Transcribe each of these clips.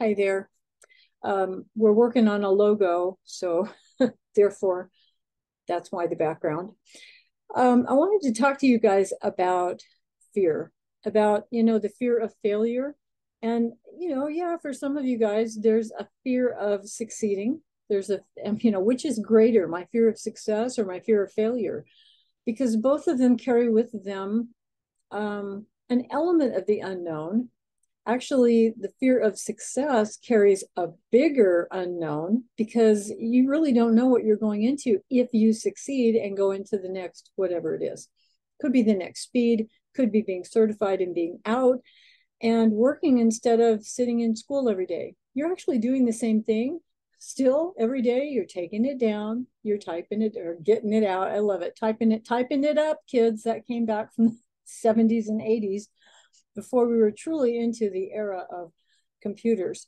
Hi there. We're working on a logo, so therefore that's why the background. I wanted to talk to you guys about fear, about, the fear of failure. And, yeah, for some of you guys, there's a fear of succeeding. There's which is greater, my fear of success or my fear of failure? Because both of them carry with them an element of the unknown. Actually, the fear of success carries a bigger unknown because you really don't know what you're going into if you succeed and go into the next whatever it is. Could be the next speed, could be being certified and being out and working instead of sitting in school every day. You're actually doing the same thing still every day. You're taking it down, you're typing it or getting it out. I love it. Typing it up, kids. That came back from the 70s and 80s before we were truly into the era of computers.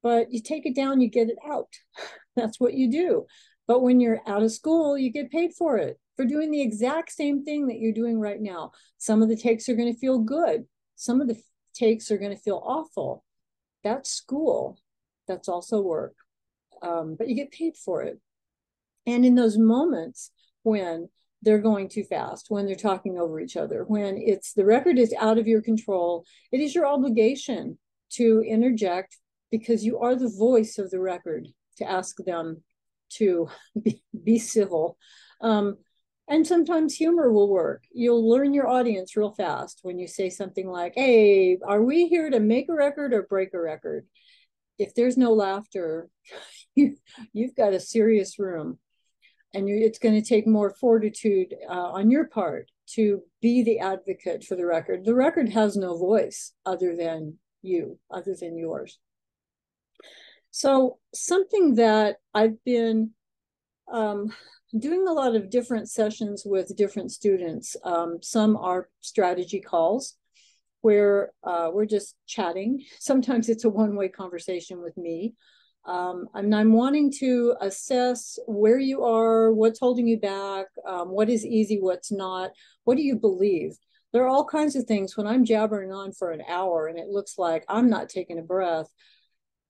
But you take it down, you get it out. That's what you do. But when you're out of school, you get paid for it, for doing the exact same thing that you're doing right now. Some of the takes are going to feel good. Some of the takes are going to feel awful. That's school. That's also work. But you get paid for it. And in those moments when they're going too fast, when they're talking over each other, when it's the record is out of your control, it is your obligation to interject because you are the voice of the record to ask them to be civil. And sometimes humor will work. You'll learn your audience real fast when you say something like, "Hey, are we here to make a record or break a record?" If there's no laughter, you've got a serious room and it's going to take more fortitude on your part to be the advocate for the record. The record has no voice other than you, other than yours. So something that I've been doing a lot of different sessions with different students. Some are strategy calls where we're just chatting. Sometimes it's a one-way conversation with me. And I'm wanting to assess where you are, what's holding you back, what is easy, what's not, what do you believe? There are all kinds of things when I'm jabbering on for an hour and it looks like I'm not taking a breath.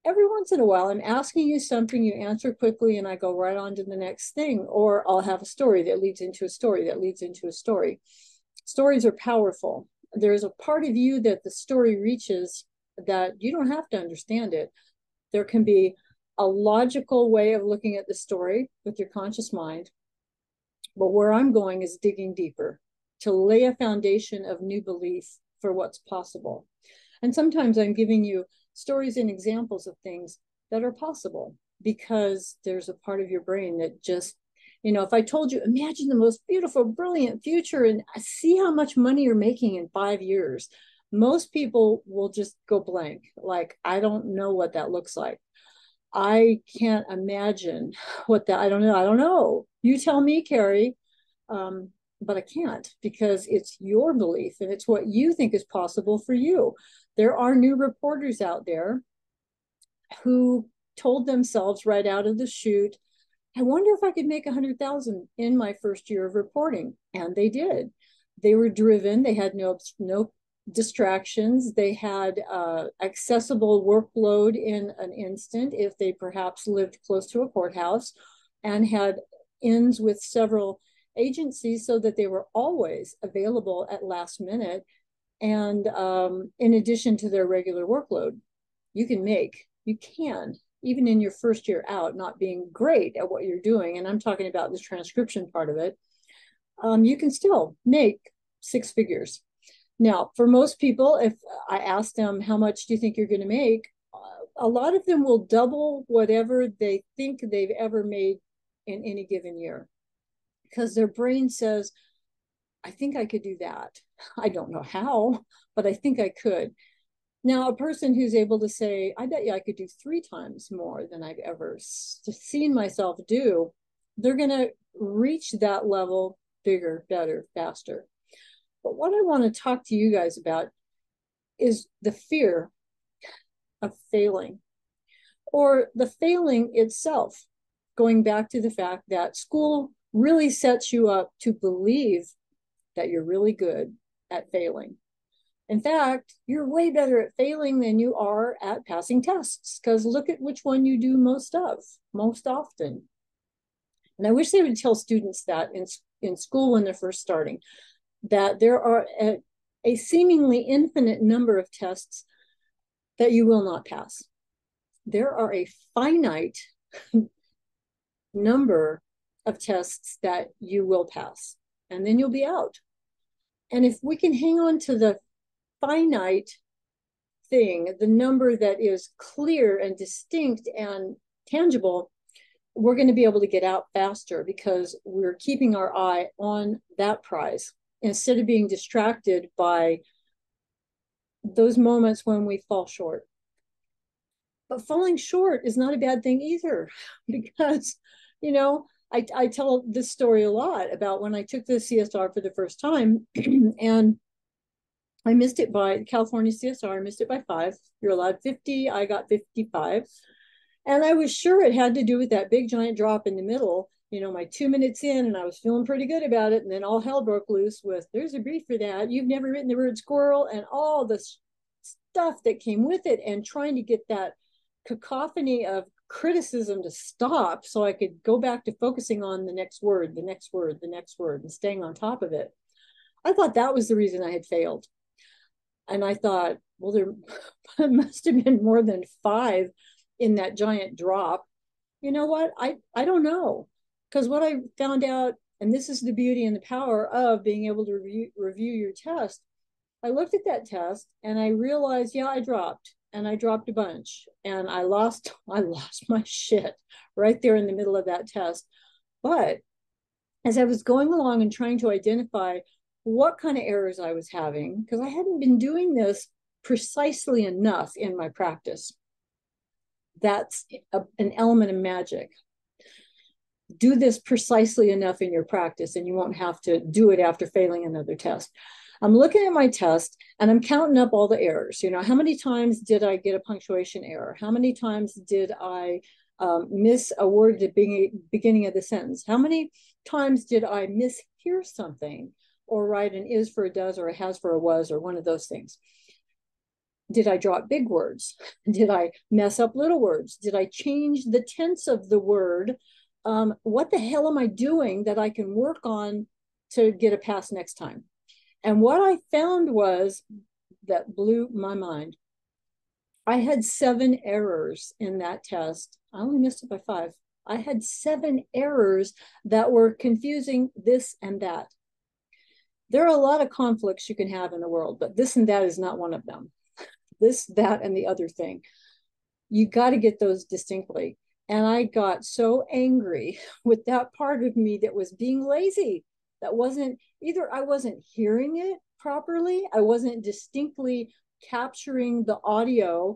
Every once in a while, I'm asking you something, you answer quickly, and I go right on to the next thing. Or I'll have a story that leads into a story that leads into a story. Stories are powerful. There's a part of you that the story reaches that you don't have to understand it. There can be a logical way of looking at the story with your conscious mind. But where I'm going is digging deeper to lay a foundation of new belief for what's possible. And sometimes I'm giving you stories and examples of things that are possible because there's a part of your brain that just, if I told you, imagine the most beautiful, brilliant future and see how much money you're making in 5 years, most people will just go blank. Like, I don't know what that looks like. I can't imagine what that, I don't know. I don't know. You tell me, Carrie. But I can't because it's your belief and it's what you think is possible for you. There are new reporters out there who told themselves right out of the chute, I wonder if I could make 100,000 in my first year of reporting. And they did. They were driven. They had no distractions. They had accessible workload in an instant if they perhaps lived close to a courthouse and had ins with several agencies so that they were always available at last minute. And in addition to their regular workload, you can, even in your first year out, not being great at what you're doing. And I'm talking about the transcription part of it. You can still make six figures. Now, for most people, if I ask them, how much do you think you're going to make? A lot of them will double whatever they think they've ever made in any given year because their brain says, I think I could do that. I don't know how, but I think I could. Now, a person who's able to say, I bet you I could do 3 times more than I've ever seen myself do, they're going to reach that level bigger, better, faster. But what I want to talk to you guys about is the fear of failing or the failing itself, going back to the fact that school really sets you up to believe that you're really good at failing. In fact, you're way better at failing than you are at passing tests, because look at which one you do most of, most often. And I wish they would tell students that in school when they're first starting, that there are a seemingly infinite number of tests that you will not pass. There are a finite number of tests that you will pass, and then you'll be out. And if we can hang on to the finite thing, the number that is clear and distinct and tangible, we're going to be able to get out faster because we're keeping our eye on that prize instead of being distracted by those moments when we fall short. But falling short is not a bad thing either, because, you know, I tell this story a lot about when I took the CSR for the first time and I missed it by California CSR, I missed it by 5. You're allowed 50, I got 55. And I was sure it had to do with that big giant drop in the middle, you know, my 2 minutes in, and I was feeling pretty good about it. And then all hell broke loose with, there's a brief for that. You've never written the word squirrel, and all the stuff that came with it, and trying to get that cacophony of criticism to stop so I could go back to focusing on the next word, the next word, the next word, and staying on top of it. I thought that was the reason I had failed. And I thought, well, there must have been more than 5 in that giant drop. You know what? I don't know. Because what I found out, and this is the beauty and the power of being able to review your test, I looked at that test and I realized, yeah, I dropped, and I dropped a bunch, and I lost my shit right there in the middle of that test. But as I was going along and trying to identify what kind of errors I was having, because I hadn't been doing this precisely enough in my practice. That's an element of magic. Do this precisely enough in your practice and you won't have to do it after failing another test. I'm looking at my test and I'm counting up all the errors. You know, how many times did I get a punctuation error? How many times did I miss a word at the beginning of the sentence? How many times did I mishear something, or write an is for a does or a has for a was, or one of those things? Did I drop big words? Did I mess up little words? Did I change the tense of the word? What the hell am I doing that I can work on to get a pass next time? And what I found was, that blew my mind. I had 7 errors in that test. I only missed it by 5. I had 7 errors that were confusing this and that. There are a lot of conflicts you can have in the world, but this and that is not one of them. This, that, and the other thing. You got to get those distinctly. And I got so angry with that part of me that was being lazy. That wasn't either, I wasn't hearing it properly, I wasn't distinctly capturing the audio,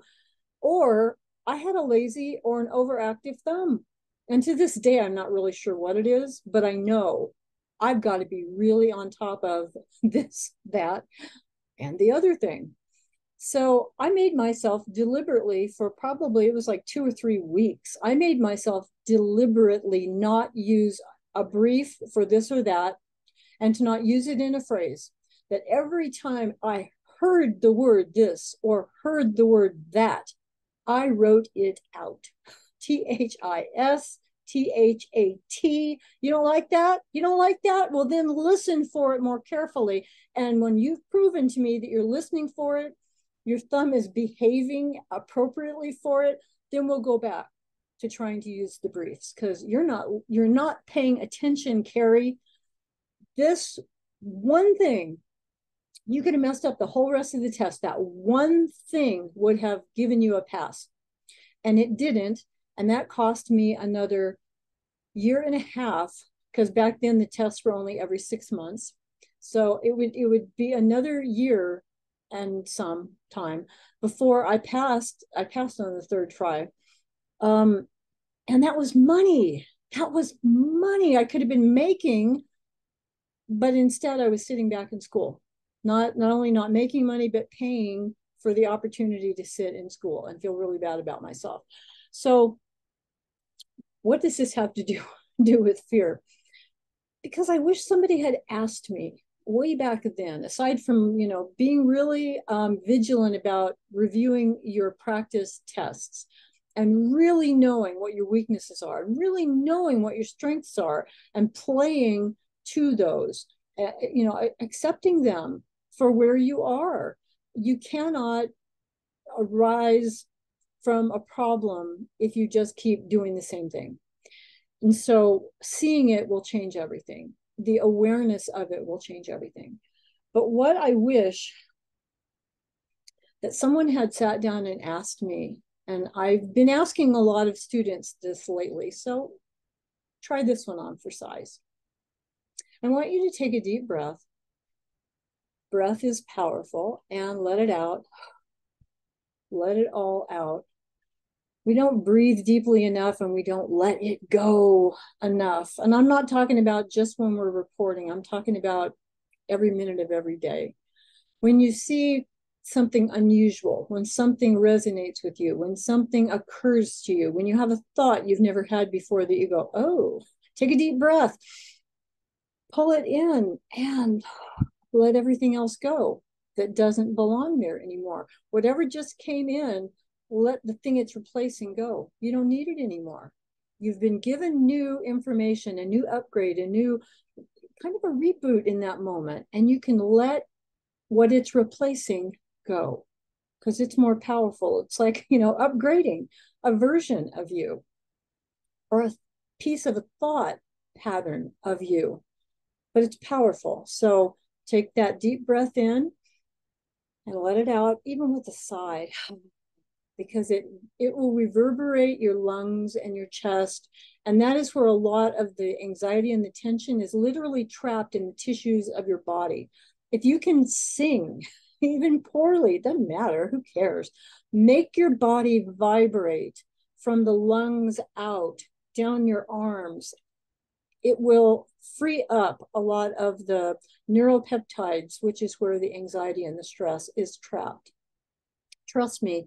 or I had a lazy or an overactive thumb. And to this day, I'm not really sure what it is, but I know I've got to be really on top of this, that, and the other thing. So I made myself deliberately, for probably, it was like 2 or 3 weeks, I made myself deliberately not use a brief for this or that, and to not use it in a phrase. That every time I heard the word this or heard the word that, I wrote it out. THIS, THAT. You don't like that? You don't like that? Well, then listen for it more carefully. And when you've proven to me that you're listening for it, your thumb is behaving appropriately for it, then we'll go back to trying to use the briefs, because you're not paying attention, Carrie. This one thing, you could have messed up the whole rest of the test. That one thing would have given you a pass, and it didn't. And that cost me another 1.5 years, because back then the tests were only every 6 months. So it would be another year and some time before I passed. I passed on the 3rd try. And that was money. That was money I could have been making, but instead I was sitting back in school. Not only not making money, but paying for the opportunity to sit in school and feel really bad about myself. So what does this have to do with fear? Because I wish somebody had asked me way back then, aside from, being really vigilant about reviewing your practice tests and really knowing what your weaknesses are, really knowing what your strengths are, and playing to those, accepting them for where you are. You cannot arise from a problem if you just keep doing the same thing. And so seeing it will change everything. The awareness of it will change everything. But what I wish that someone had sat down and asked me, and I've been asking a lot of students this lately, so try this one on for size. I want you to take a deep breath. Breath is powerful, and let it out. Let it all out. We don't breathe deeply enough, and we don't let it go enough. And I'm not talking about just when we're reporting. I'm talking about every minute of every day. When you see something unusual, when something resonates with you, when something occurs to you, when you have a thought you've never had before that you go, oh, take a deep breath, pull it in, and let everything else go that doesn't belong there anymore. Whatever just came in, let the thing it's replacing go. You don't need it anymore. You've been given new information, a new upgrade, a new kind of a reboot in that moment, and you can let what it's replacing go because it's more powerful. It's like, upgrading a version of you or a piece of a thought pattern of you, but it's powerful. So take that deep breath in and let it out, even with a sigh, because it will reverberate your lungs and your chest. And that is where a lot of the anxiety and the tension is literally trapped in the tissues of your body. If you can sing, even poorly, it doesn't matter, who cares? Make your body vibrate from the lungs out, down your arms. It will free up a lot of the neuropeptides, which is where the anxiety and the stress is trapped. Trust me,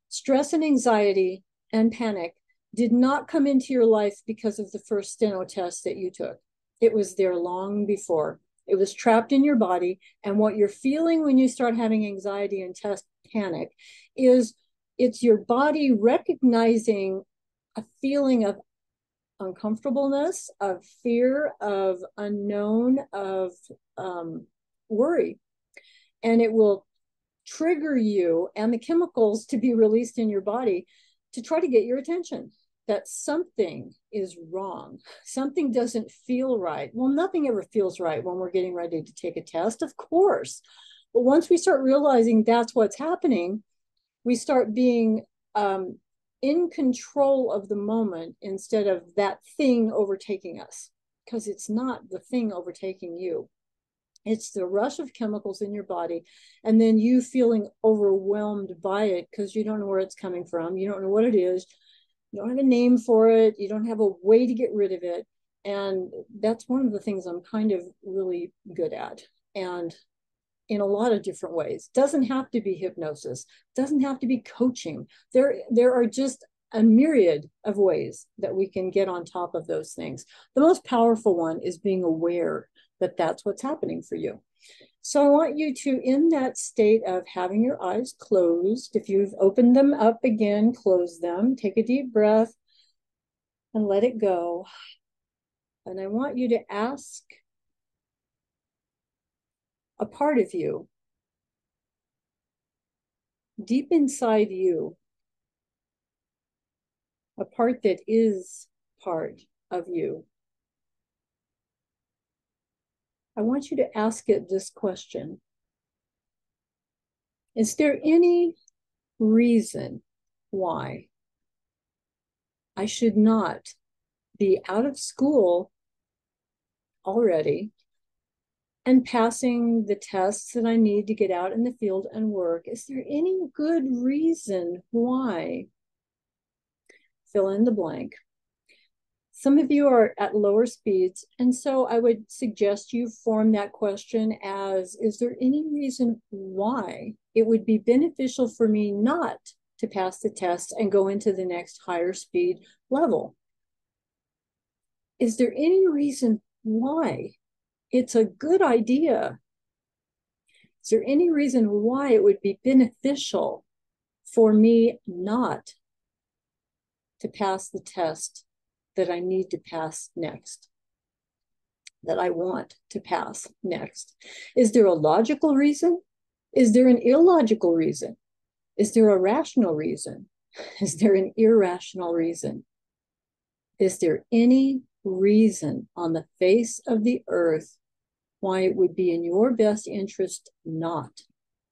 stress and anxiety and panic did not come into your life because of the first steno test that you took. It was there long before. It was trapped in your body. And what you're feeling when you start having anxiety and test panic is it's your body recognizing a feeling of uncomfortableness, of fear, of unknown, of worry. And it will trigger you and the chemicals to be released in your body to try to get your attention that something is wrong. Something doesn't feel right. Well, nothing ever feels right when we're getting ready to take a test, of course. But once we start realizing that's what's happening, we start being in control of the moment instead of that thing overtaking us, because it's not the thing overtaking you. It's the rush of chemicals in your body, and then you feeling overwhelmed by it because you don't know where it's coming from. You don't know what it is. You don't have a name for it. You don't have a way to get rid of it. And that's one of the things I'm kind of really good at. And in a lot of different ways. Doesn't have to be hypnosis. Doesn't have to be coaching. There are just a myriad of ways that we can get on top of those things. The most powerful one is being aware that that's what's happening for you. So I want you to, in that state of having your eyes closed, if you've opened them up again, close them, take a deep breath and let it go. And I want you to ask a part of you, deep inside you, a part that is part of you. I want you to ask it this question. Is there any reason why I should not be out of school already and passing the tests that I need to get out in the field and work? Is there any good reason why? Fill in the blank. Some of you are at lower speeds, and so I would suggest you form that question as, is there any reason why it would be beneficial for me not to pass the test and go into the next higher speed level? Is there any reason why It's a good idea. Is there any reason why it would be beneficial for me not to pass the test that I need to pass next, that I want to pass next? Is there a logical reason? Is there an illogical reason? Is there a rational reason? Is there an irrational reason? Is there any reason on the face of the earth why it would be in your best interest not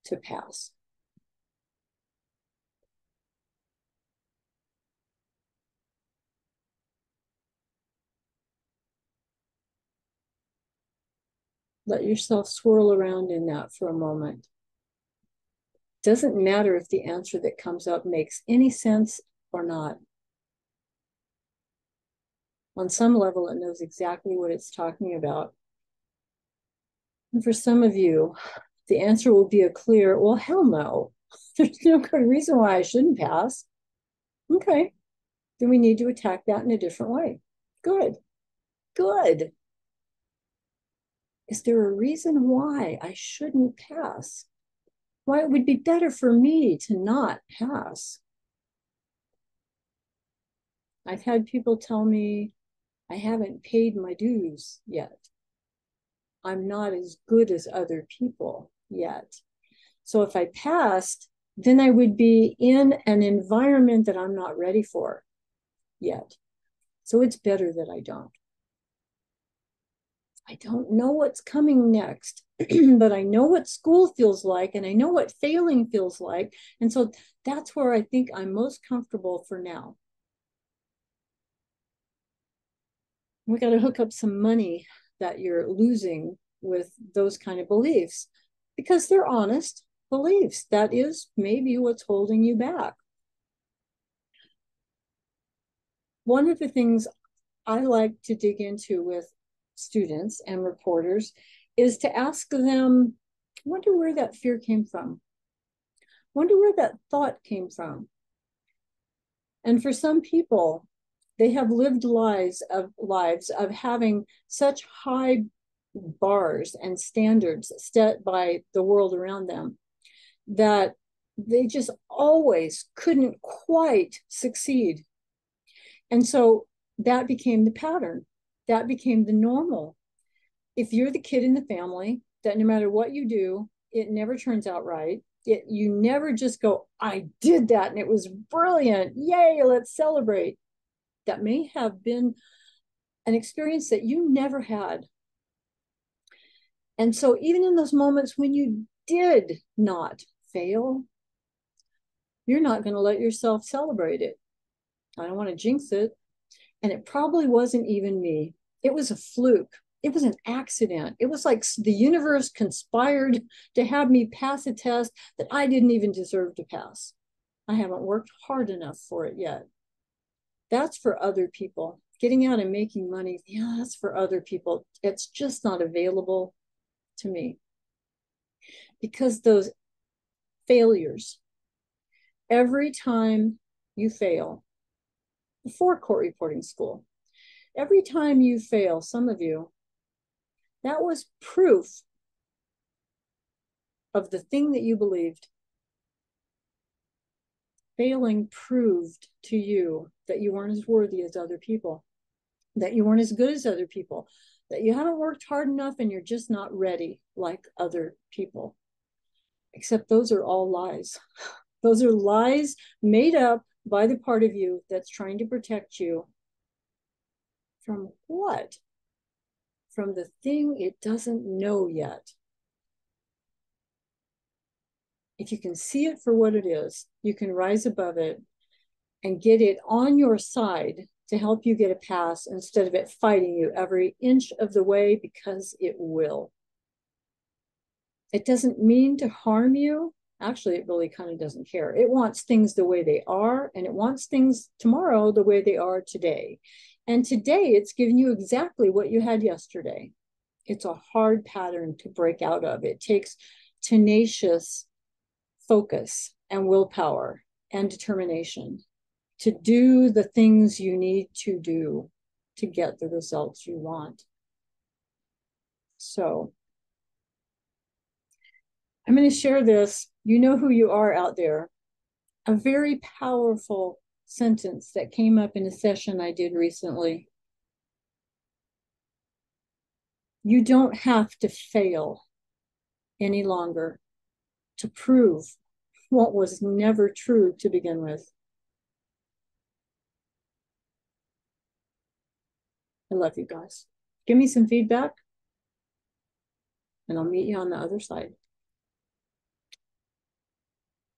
to pass? Let yourself swirl around in that for a moment. Doesn't matter if the answer that comes up makes any sense or not. On some level, it knows exactly what it's talking about. And for some of you, the answer will be a clear, well, hell no. There's no good reason why I shouldn't pass. Okay, then we need to attack that in a different way. Good, good. Is there a reason why I shouldn't pass? Why it would be better for me to not pass? I've had people tell me I haven't paid my dues yet. I'm not as good as other people yet. So if I passed, then I would be in an environment that I'm not ready for yet. So it's better that I don't. I don't know what's coming next, but I know what school feels like and I know what failing feels like. And so that's where I think I'm most comfortable for now. We got to hook up some money that you're losing with those kind of beliefs because they're honest beliefs. That is maybe what's holding you back. One of the things I like to dig into with students and reporters is to ask them, wonder where that fear came from. Wonder where that thought came from. And for some people, they have lived lives of having such high bars and standards set by the world around them that they just always couldn't quite succeed. And so that became the pattern. That became the normal. If you're the kid in the family, that no matter what you do, it never turns out right. You never just go, I did that and it was brilliant. Yay, let's celebrate. That may have been an experience that you never had. And so even in those moments when you did not fail, you're not going to let yourself celebrate it. I don't want to jinx it. And it probably wasn't even me. It was a fluke. It was an accident. It was like the universe conspired to have me pass a test that I didn't even deserve to pass. I haven't worked hard enough for it yet. That's for other people. Getting out and making money, yeah, that's for other people. It's just not available to me. Because those failures, every time you fail, before court reporting school, every time you fail, some of you, that was proof of the thing that you believed. Failing proved to you that you weren't as worthy as other people, that you weren't as good as other people, that you haven't worked hard enough and you're just not ready like other people. Except those are all lies. Those are lies made up by the part of you that's trying to protect you from what? From the thing it doesn't know yet. If you can see it for what it is, you can rise above it and get it on your side to help you get a pass instead of it fighting you every inch of the way, because it will. It doesn't mean to harm you. Actually, it really kind of doesn't care. It wants things the way they are, and it wants things tomorrow the way they are today. And today, it's giving you exactly what you had yesterday. It's a hard pattern to break out of. It takes tenacious focus and willpower and determination to do the things you need to do to get the results you want. So I'm going to share this. You know who you are out there. A very powerful sentence that came up in a session I did recently. You don't have to fail any longer to prove what was never true to begin with. I love you guys. Give me some feedback, and I'll meet you on the other side.